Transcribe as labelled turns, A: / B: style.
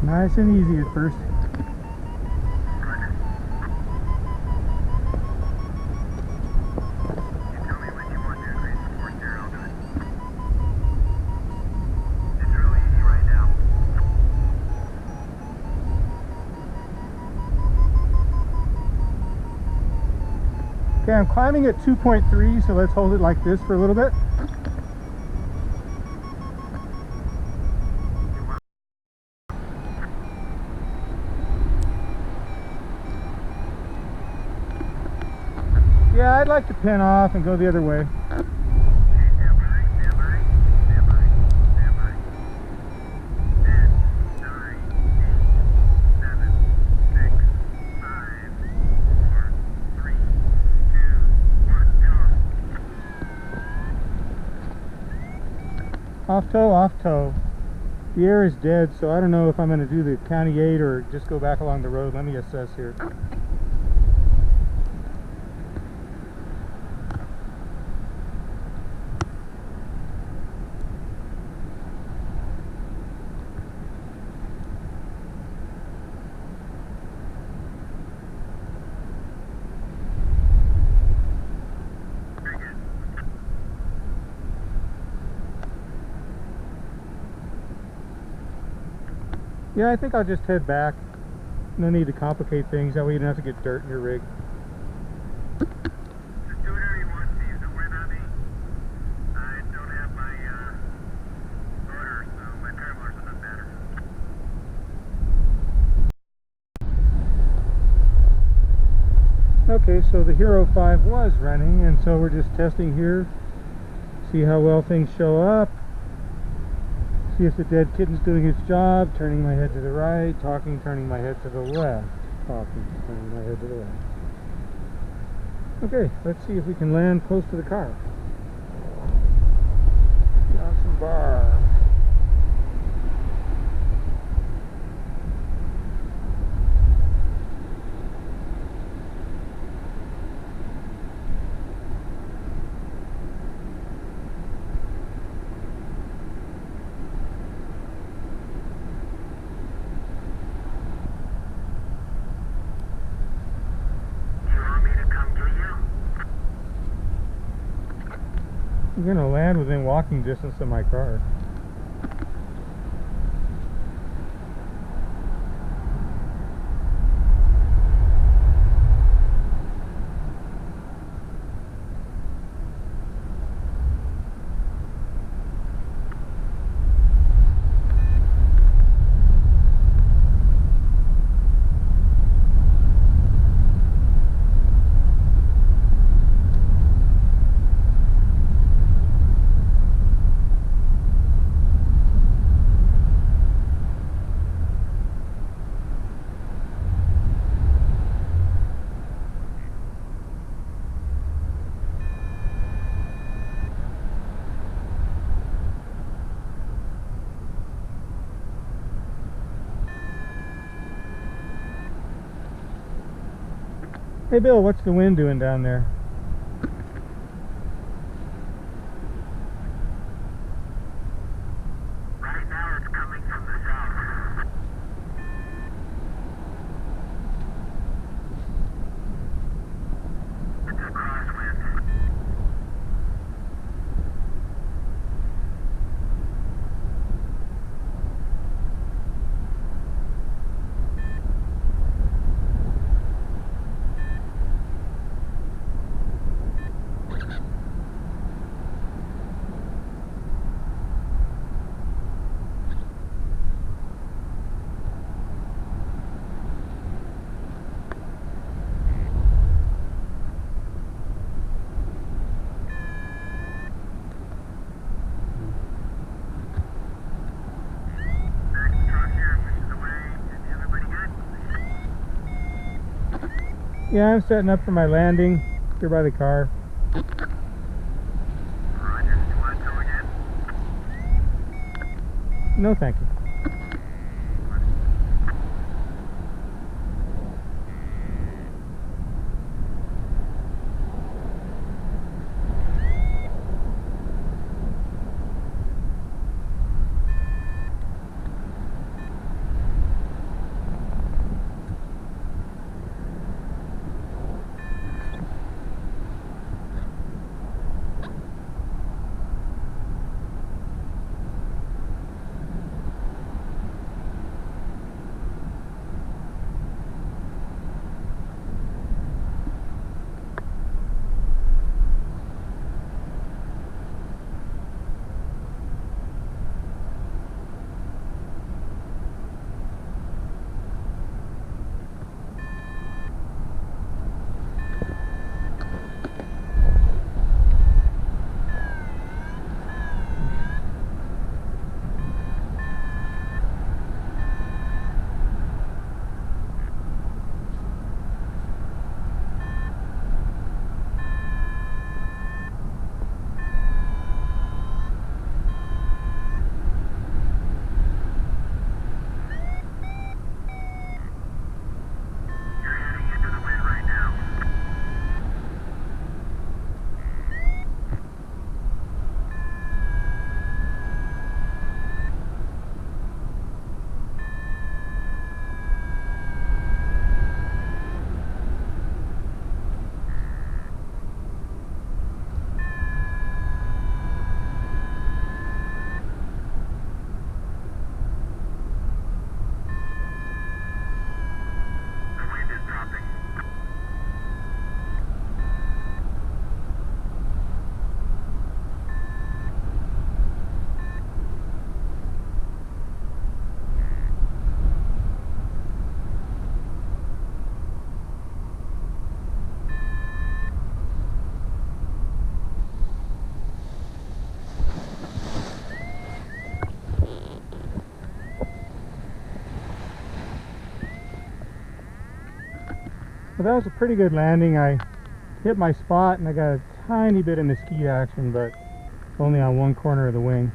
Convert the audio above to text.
A: Nice and easy at first. Okay, I'm climbing at 2.3, so let's hold it like this for a little bit. Yeah, I'd like to pin off and go the other way. Off toe, off toe. The air is dead, so I don't know if I'm going to do the County 8 or just go back along the road. Let me assess here. Yeah, I think I'll just head back. No need to complicate things. That way you don't have to get dirt in your rig.
B: Just do whatever you want, Steve. Don't worry about me. I don't have my motor, so my parallels doesn't matter.
A: Okay, so the Hero 5 was running, and so we're just testing here. See how well things show up. See if the dead kitten's doing its job, turning my head to the right, talking, turning my head to the left, talking, turning my head to the left. Okay, let's see if we can land close to the car. Johnson Bar. I'm going to land within walking distance of my car. Hey Bill, what's the wind doing down there?
B: Right now it's coming from the south. It's a crosswind.
A: Yeah, I'm setting up for my landing here by the car.
B: Roger. You want to go again?
A: No, thank you. Well, that was a pretty good landing. I hit my spot and I got a tiny bit of mesquite action, but only on one corner of the wing.